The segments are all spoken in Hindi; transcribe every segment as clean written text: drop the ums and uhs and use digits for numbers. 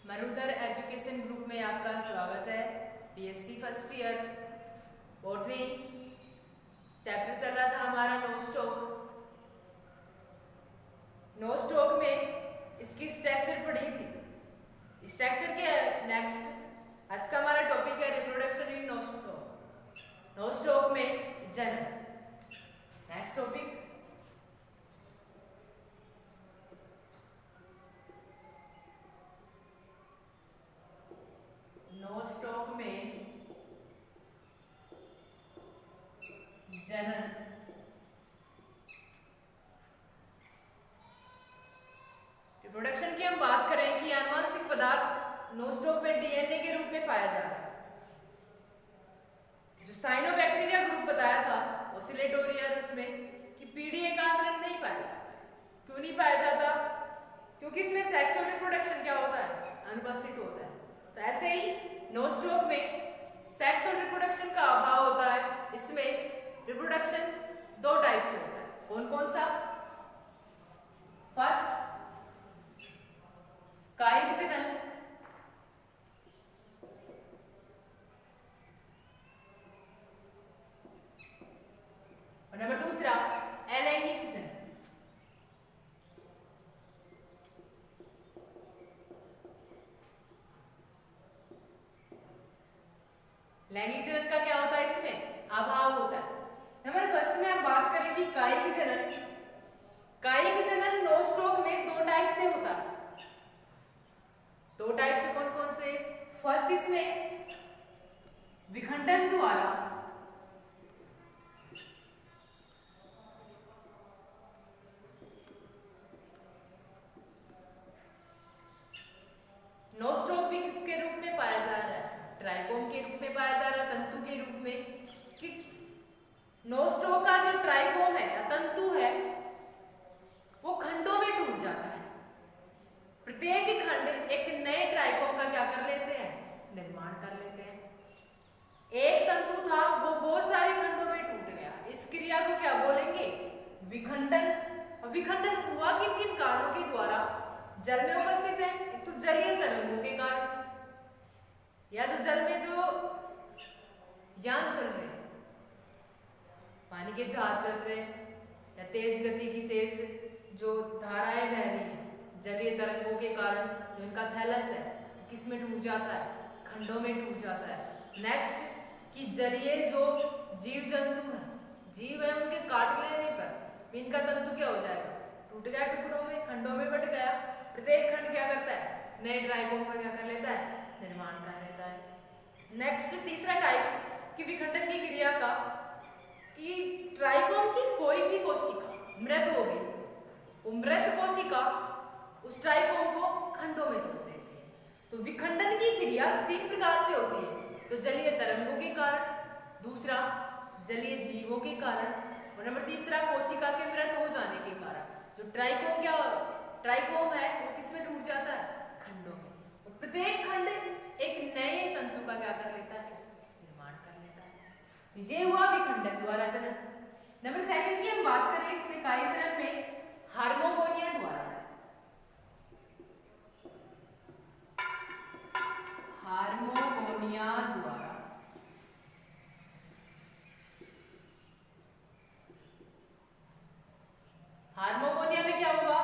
मरुधर एजुकेशन ग्रुप में आपका स्वागत है। BSc first year botany chapter चल रहा था हमारा नो स्टॉक में इसकी स्ट्रक्चर पढ़ी थी। स्ट्रक्चर के नेक्स्ट आज का हमारा टॉपिक है रिप्रोडक्शन इन नो स्टॉक में जनन। नेक्स्ट टॉपिक नो स्टॉक में जनन। रिप्रोडक्शन की हम बात करें कि आनुवंशिक पदार्थ नो स्टॉक में डीएनए के रूप में पाया जा रहा है। जो साइनोबैक्टीरिया ग्रुप बताया था ओसिलेटोरियर उसमें कि पीढ़ी एकांतरण नहीं पाया जाता। क्यों नहीं पाया जाता? क्योंकि इसमें सेक्सुअल रिप्रोडक्शन क्या होता है? अनुपस्थित होता है। तो ऐसे ही नो स्टॉक में सेक्सुअल रिप्रोडक्शन का अभाव होता है। इसमें रिप्रोडक्शन दो टाइप से होता है। कौन कौन सा? फर्स्ट कायिक जनन, और नंबर दूसरा अलैंगिक जनन। लैंगिक जनन का क्या होता है? इसमें अभाव होता है। नंबर फर्स्ट में हम बात करें कि कायिक जनन। कायिक जनन नो स्टॉक में दो टाइप से होता है। दो टाइप से कौन कौन से? फर्स्ट इसमें विखंडन द्वारा नो स्टॉक भी किसके रूप में पाया जा रहा है? ट्राइकोम के रूप में पाया जा रहा है, तंतु के रूप में। कि नो स्टॉक का जो ट्राइकोम है या तंतु है वो खंडों में टूट जाता है। प्रत्येक खंड एक नए ट्राइकोम का क्या कर लेते हैं? निर्माण कर लेते हैं। एक तंतु था वो बहुत सारे खंडों में टूट गया। इस क्रिया को क्या बोलेंगे? विखंडन। और विखंडन हुआ किन किन कारणों के द्वारा? जल में उपस्थित है, एक तो जलीय तरंगों के कारण, या जो जल में जो यान चल रहे हैं, पानी के जहाज चल रहे हैं, या तेज गति की तेज जो धाराएं बह रही हैं जलीय तरंगों के कारण, जो इनका थैलस है किस में टूट जाता है? खंडों में टूट जाता है। नेक्स्ट कि जलीय जो जीव जंतु हैं, जीव है, उनके काट लेने पर इनका तंतु क्या हो जाएगा? टूट गया, टुकड़ों में, खंडों में बट गया। प्रत्येक खंड क्या करता है? नए ट्राइकोम का क्या कर लेता है? निर्माण कर लेता है। नेक्स्ट तीसरा टाइप कि विखंडन की क्रिया का कि ट्राइकोम की कोई भी कोशिका मृत हो गई, वो मृत कोशिका उस ट्राइकोम को खंडों में तोड़ देती है। तो विखंडन की क्रिया तीन प्रकार से होती है। तो जलीय तरंगों के कारण, दूसरा जलीय जीवों के कारण, और नंबर तीसरा कोशिका के मृत हो जाने के कारण। जो ट्राइकोम है वो किसमें टूट जाता है? खंडों में। तो प्रत्येक खंड एक नए तंतु का क्या कर लेता है? निर्माण कर लेता है। ये हुआ विखंडन द्वारा जनन। नंबर सेकंड की हम बात करें इसमें कायिक जनन में हार्मोगोनिया द्वारा। हार्मोगोनिया द्वारा हार्मोगोनिया में क्या होगा?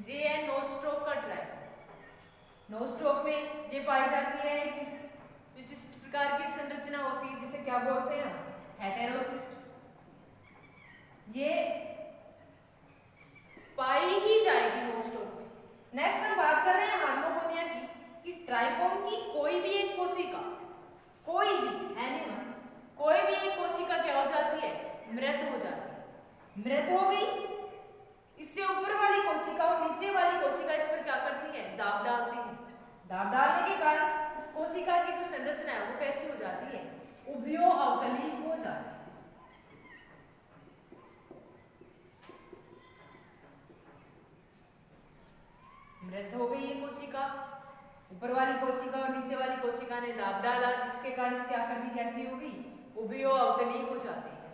ये है नो स्टॉक का ट्राइकोम। नो स्टॉक में ये पाई जाती है विशिष्ट प्रकार की संरचना होती है जिसे क्या बोलते हैं? हेटेरोसिस्ट। ये पाई ही जाएगी नो स्टॉक में। नेक्स्ट हम बात कर रहे हैं हार्मोगोनिया की, कि ट्राइकोम की कोई भी एक कोशिका, कोई भी एनिमल, कोई भी एक कोशिका क्या हो जाती है, मृत हो जाती है। मृत हो गई, इससे ऊपर वाली कोशिका और नीचे वाली कोशिका इस पर क्या करती है, दाब डालती है। दाब डालने के कारण इस कोशिका की जो संरचना है वो कैसी हो जाती है, उभयो अवतली हो जाती है। मृत हो गई ये कोशिका, ऊपर वाली कोशिका और नीचे वाली कोशिका ने दाब डाला, जिसके कारण इसकी आकृति कैसी हो गई, उभयो अवतली हो जाती है।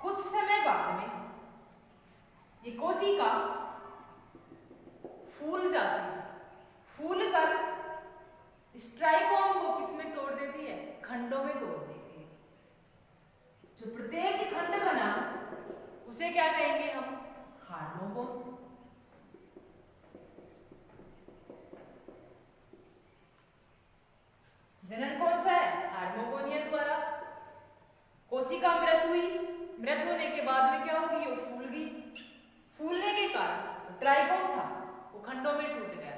कुछ समय बाद में ये कोशिका फूल जाती है, फूल कर ट्राइकोम को किसमें तोड़ देती है, खंडों में तोड़ देती है। जो प्रत्येक खंड बना उसे क्या कहेंगे हम, हार्मोगोन। जनन कौन सा है, हार्मोगोनिया द्वारा। कोशिका मृत हुई, मृत होने के बाद में क्या होगी, वो फूल गई। फूलने के कारण ट्राइकोम था वो खंडों में टूट गया।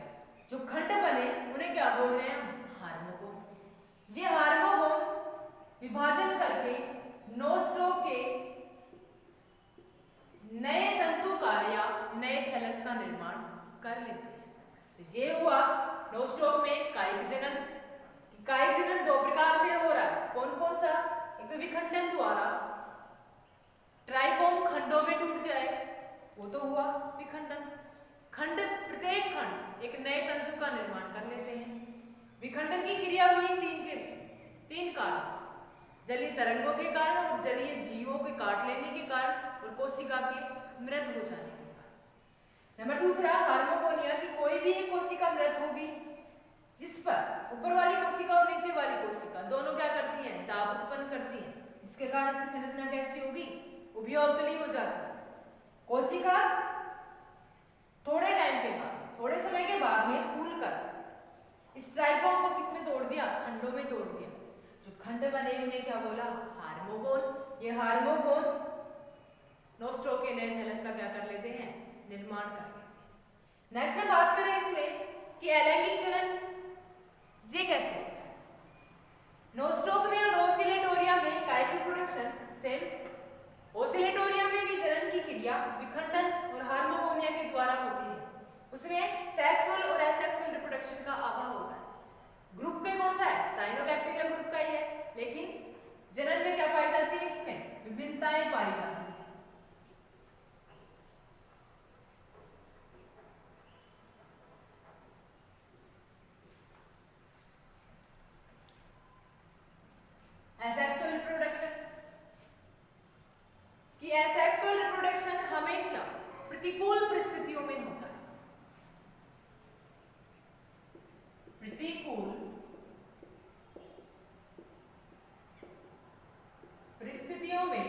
जो खंड बने उन्हें क्या बोल रहे हैं हम, हार्मोगोन। ये हार्मोगोन विभाजन करके नोस्टॉक के नए तंतुकार या नए थैलस का निर्माण कर लेते हैं। तो ये हुआ नोस्टॉक में कायिक जनन। कायिक जनन दो प्रकार से हो रहा है, कौन कौन सा, एक तो विखंडन द्वारा, ट्राइकोम खंडों में टूट जाए वो तो हुआ विखंडन। खंड, प्रत्येक खंड एक नए तंतु का निर्माण कर लेते हैं। विखंडन की क्रिया हुई तीन कारणों से, जलीय तरंगों के कारण और जलीय जीवों के काट लेने के कारण और कोशिका के मृत हो जाने के कारण। नंबर दूसरा, हार्मोगोनिया की कोई भी एक कोशिका मृत होगी जिस पर ऊपर वाली कोशिका और नीचे वाली कोशिका दोनों क्या करती हैं, दाब उत्पन्न करती हैं, जिसके कारण इसकी संरचना कैसी होगी, उभयोअवतली हो जाती है। कोशिका थोड़े टाइम के बाद, थोड़े समय के बाद में फूल कर इस ट्राइकोम को किसमें तोड़ दिया, खंडों में तोड़ दिया। जो खंड बने उन्हें क्या बोला, हार्मोगोन। ये हार्मोगोन नोस्टॉक के नए थैलस का क्या कर लेते हैं, निर्माण कर लेते हैं। नेक्स्ट हम बात करें इसमें कि अलैंगिक जनन ये कैसे होता है। नोस्टॉक में और ओसिलेटोरिया में कायिक रिप्रोडक्शन सेम। ओसिलेटोरिया में भी जनन की क्रिया विखंडन और हार्मोगोनिया के द्वारा होती है। उसमें सेक्सुअल और एसेक्सुअल रिप्रोडक्शन का अभाव होता है। ग्रुप के कौन सा है, साइनोबैक्टीरिया ग्रुप का ही है, लेकिन जनन में क्या पाई जाती है, इसमें विभिन्नताएं पाई जाती है। एसेक्सुअल रिप्रोडक्शन कि एसेक्सुअल रिप्रोडक्शन हमेशा प्रतिकूल परिस्थितियों में होता है। प्रतिकूल परिस्थितियों में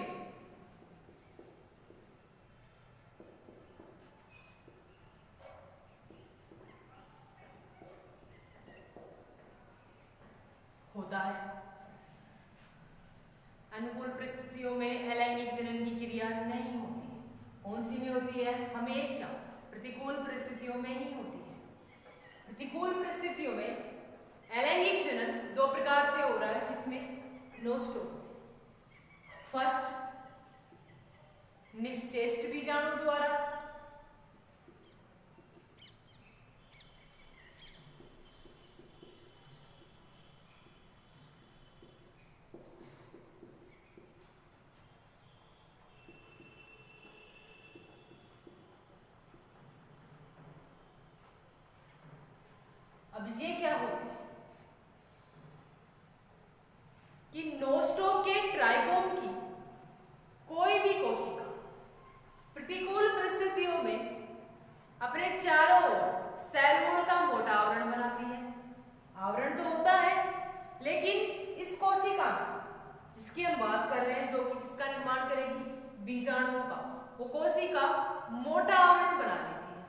होता है। अनुकूल परिस्थितियों में अलैंगिक जनन की क्रिया नहीं होती है। कौन सी में होती है, हमेशा प्रतिकूल परिस्थितियों में ही होती है। प्रतिकूल परिस्थितियों में अलैंगिक जनन दो प्रकार से हो रहा है, किसमें, नोस्टॉक। फर्स्ट, निश्चेष्ट बीजाणु द्वारा, अब ये क्या होते हैं कि नोस्टॉक के ट्राइकोम की कोई भी कोशिका प्रतिकूल परिस्थितियों में अपने चारों ओर सेल वॉल का मोटा आवरण बनाती है। आवरण तो होता है, लेकिन इस कोशिका जिसकी हम बात कर रहे हैं, जो कि किसका निर्माण करेगी, बीजाणुओं का, वो कोशिका मोटा आवरण बना लेती है।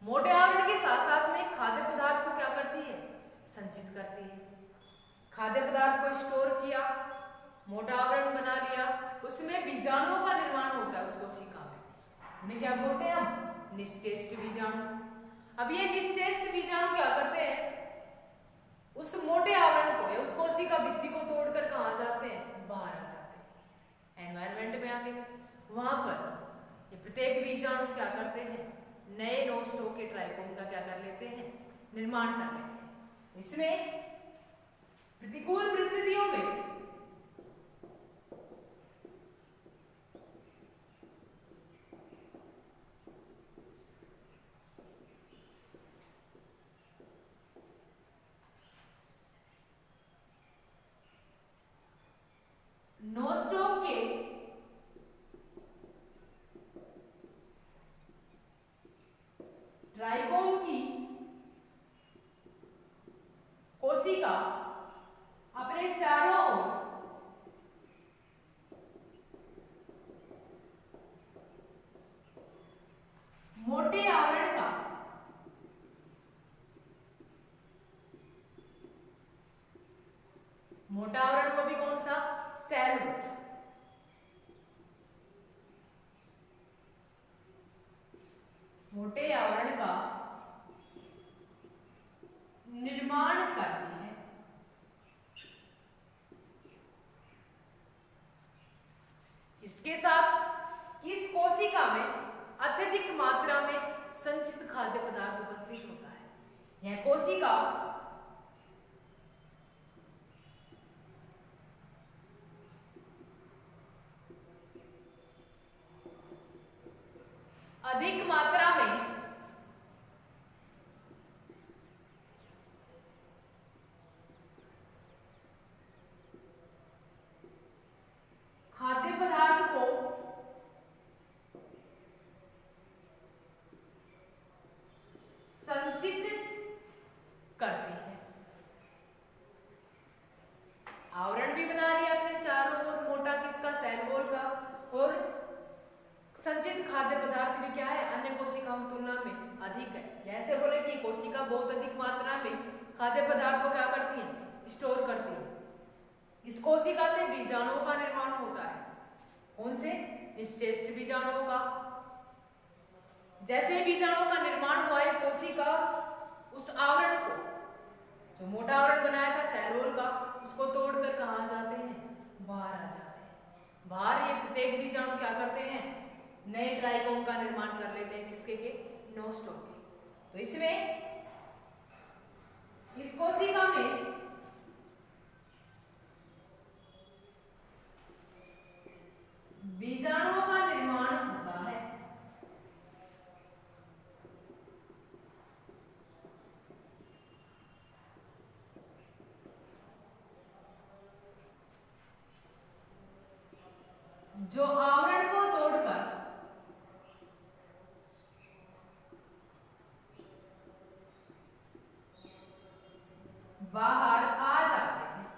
मोटे आवरण के साथ साथ में खाद्य पदार्थ को क्या करती है, संचित करती है। खाद्य पदार्थ को स्टोर किया, मोटा आवरण बना लिया, उसमें बीजाणुओं का निर्माण होता है उस कोशिका में। उन्हें क्या बोलते हैं हम, निश्चेष्ट बीजाणु। अब ये निश्चेष्ट बीजाणु क्या करते हैं, उस मोटे आवरण को या उस कोशिका भित्ति को तोड़कर कहाँ जाते हैं, बाहर आ जाते हैं, एनवायरमेंट में आ गए। वहां पर ये प्रत्येक बीजाणु क्या करते हैं, नए नोस्टोक के ट्राइकोम का क्या कर लेते हैं, निर्माण कर लेते हैं। इसमें प्रतिकूल परिस्थितियों में नोस्टोक के ट्राइकोम की कोशिका अपने चारों ओर मोटे आवरण का मोटा आवरण को भी कौन सा, सेल वॉल, मोटे आवरण का निर्माण करती है। इसके साथ इस कोशिका में अत्यधिक मात्रा में संचित खाद्य पदार्थ उपस्थित होता है। यह कोशिका अधिक मात्रा में खाद्य पदार्थ को संचित करती है। आवरण भी बना लिया अपने चारों ओर मोटा किसका, सेल वॉल का, और संचित खाद्य पदार्थ भी क्या है, अन्य कोशिकाओं की तुलना में अधिक है। ऐसे बोले कि कोशिका बहुत अधिक मात्रा में खाद्य पदार्थ को क्या करती है, स्टोर करती है। इस कोशिका से बीजाणुओं का निर्माण होता है। कौन से, निश्चेष्ट बीजाणुओं का। जैसे ही बीजाणुओं का निर्माण हुआ है, कोशिका उस आवरण को, जो मोटा आवरण बनाया था सेल वॉल का, उसको तोड़कर कहाँ जाते हैं, बाहर आ जाते हैं। बाहर ये प्रत्येक बीजाणु क्या करते हैं, नए ट्राइकोम का निर्माण कर लेते हैं। किसके के, नोस्टोक के। तो इसमें इस कोशिका में बीजाणुओं का निर्माण होता है। जो आवरण को तोड़कर बाहर आ जाते हैं।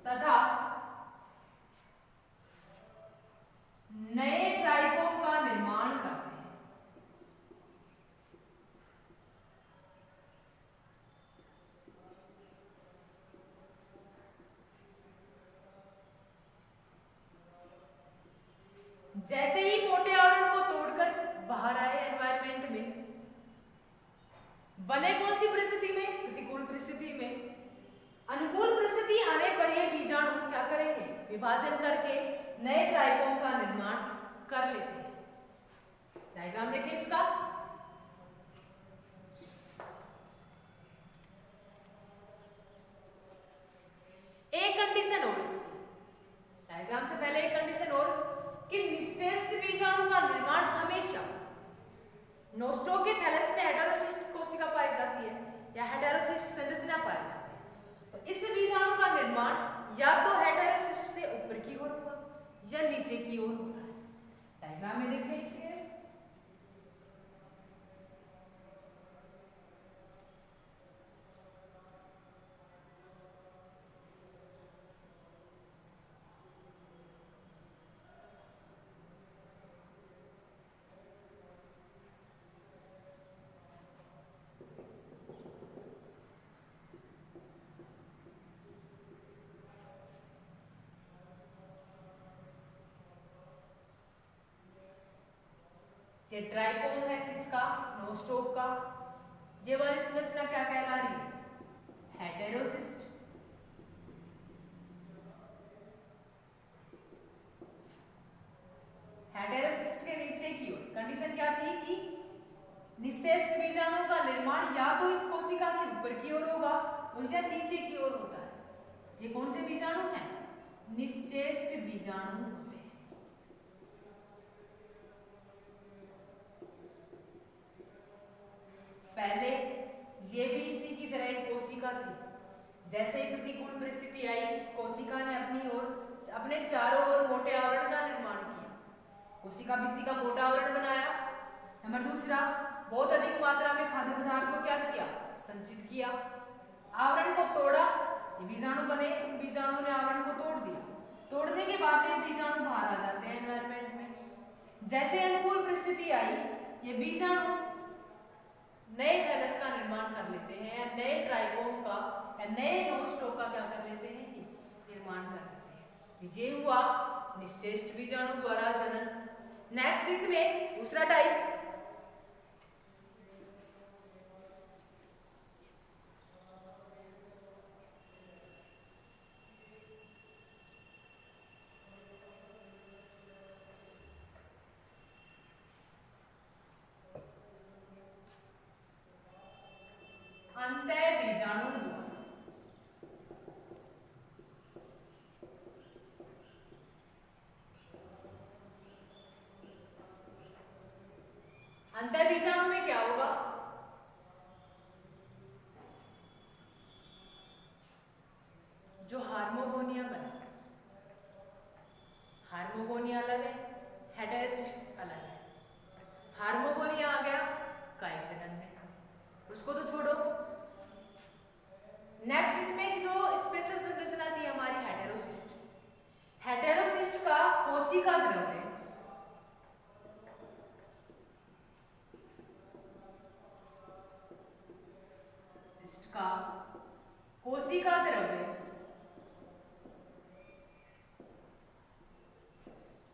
तथा नए ट्राइकोम का निर्माण करते हैं। जैसे ही मोटे आवरण को तोड़कर बाहर आए एनवायरमेंट में, बने कौन सी परिस्थिति में, प्रतिकूल परिस्थिति में। अनुकूल परिस्थिति आने पर ये बीजाणु क्या करेंगे, विभाजन करके नए ट्राइकोम का निर्माण कर लेते हैं। डायग्राम देखिए इसका। एक कंडीशन और इसकी, डायग्राम से पहले एक कंडीशन और, कि निश्चेष्ट बीजाणु का निर्माण हमेशा नोस्टोक के थैलस में हेटेरोसिस्ट कोशिका पाई जाती है या हेटेरोसिस्ट संरचना पाई जाती है। तो इस बीजाणु का निर्माण या तो हेटेरोसिस्ट से ऊपर की ओर होगा या नीचे की ओर होता है। डायग्राम में ये ट्राइकोम है किसका? नोस्टोक का। ये वाली संरचना क्या कहला रही है? हेटेरोसिस्ट। हेटेरोसिस्ट के नीचे की ओर कंडीशन क्या थी कि निश्चेष्ट बीजाणु का निर्माण या तो इस कोशिका के ऊपर की ओर होगा और या नीचे की ओर होता है। ये कौन से बीजाणु हैं? निश्चेष्ट बीजाणु होते हैं। पहले ये भी इसी की तरह एक कोशिका थी। जैसे ही प्रतिकूल परिस्थिति आई, इस कोशिका ने अपने चारों ओर मोटे आवरण का निर्माण किया। कोशिका भित्ति का मोटा आवरण बनाया। नंबर दूसरा, बहुत अधिक मात्रा में खाद्य पदार्थ को क्या किया? संचित किया। आवरण को तोड़ा, ये बीजाणु बने। इन बीजाणु ने आवरण को तोड़ दिया। तोड़ने के बाद ये बीजाणु बाहर आ जाते हैं एनवायरमेंट में। जैसे अनुकूल परिस्थिति आई, ये बीजाणु नए थैलस का निर्माण कर लेते हैं, या नए ट्राइकोम का या नए नोस्टोक का क्या कर लेते हैं? निर्माण कर लेते हैं। ये हुआ निश्चेष्ट बीजाणु द्वारा जनन। नेक्स्ट इसमें दूसरा टाइप, अंतः बीजाणु द्वारा। अंतः बीजाणु में क्या होगा? जो हार्मोगोनिया बने, हार्मोगोनिया अलग है, हेटेरोसिस्ट अलग है। हार्मोगोनिया आ गया कायिक जनन में, उसको तो छोड़ो। नेक्स्ट इसमें जो स्पेशल संरचना थी हमारी हेटेरोसिस्ट। हेटेरोसिस्ट का कोशिका द्रव्य का कोशिका द्रव्य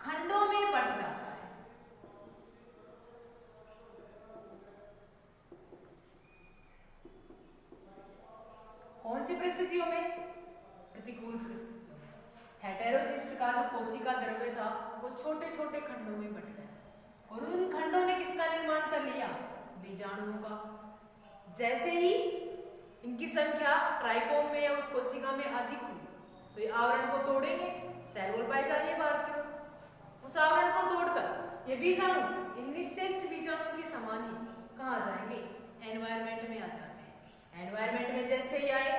खंडों में बंट जाता है। कौन सी परिस्थितियों में? प्रतिकूल परिस्थितियों में। हेटेरोसिस्ट का जो कोशिका द्रव्य था वो छोटे छोटे खंडों में बंट गया और उन खंडों ने किसका निर्माण कर लिया? बीजाणुओं का। जैसे ही इनकी संख्या ट्राइकोम में या उस कोशिका में अधिक हुई तो ये आवरण को तोड़ेंगे, सेल वॉल पाई जा रही है बाहर की ओर। उस आवरण को तोड़कर ये बीजाणु इन निश्चेष्ट बीजाणु के समान ही कहाँ जाएंगे? एनवायरमेंट में आ जाते हैं। एनवायरमेंट में जैसे ही आए,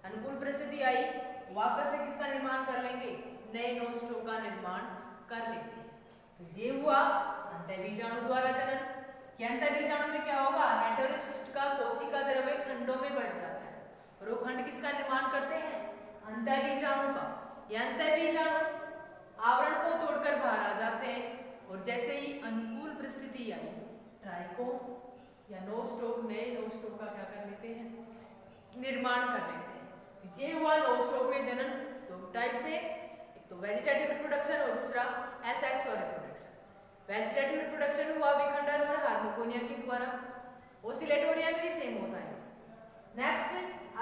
अनुकूल परिस्थिति आई, वापस से किसका निर्माण कर लेंगे? नए नोस्टोक का निर्माण कर लेते हैं। तो ये हुआ अंतः बीजाणु द्वारा जनन। अंतः बीजाणु में क्या होगा? हेटेरोसिस्ट का कोशिका द्रव्य खंडों में बढ़ जाता है और वो खंड किसका निर्माण करते हैं? अंतः बीजाणु का। यह अंतः बीजाणु आवरण को तोड़कर बाहर आ जाते हैं और जैसे ही अनुकूल परिस्थिति आई, ट्राइकोम या नोस्टोक, नए नोस्टोक का क्या कर लेते हैं? निर्माण कर लेते हैं। ये हुआ नोस्टोक में जनन। दो टाइप से, एक तो वेजिटेटिव रिप्रोडक्शन और दूसरा एसेक्सुअल रिप्रोडक्शन। वेजिटेटिव रिप्रोडक्शन हुआ विखंडन और हार्मोगोनिया के द्वारा। ओसिलेटोरियम भी सेम होता है। नेक्स्ट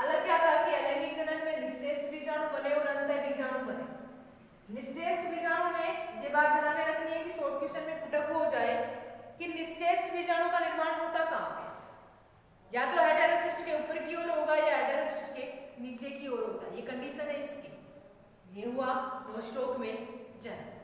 अलग क्या था कि अलैंगिक जनन में निश्चेष्ट बीजाणु बने और अंतः बीजाणु बने। निश्चेष्ट बीजाणु में ये बात ध्यान में रखनी है कि शॉर्ट क्वेश्चन में पुटअप हो जाए कि निश्चेष्ट बीजाणु का निर्माण होता कहाँ पे? या तो हेटेरोसिस्ट के ऊपर की ओर होगा या हेटेरोसिस्ट के नीचे की ओर होता है। ये कंडीशन है इसकी। ये हुआ नोस्टोक में जनन।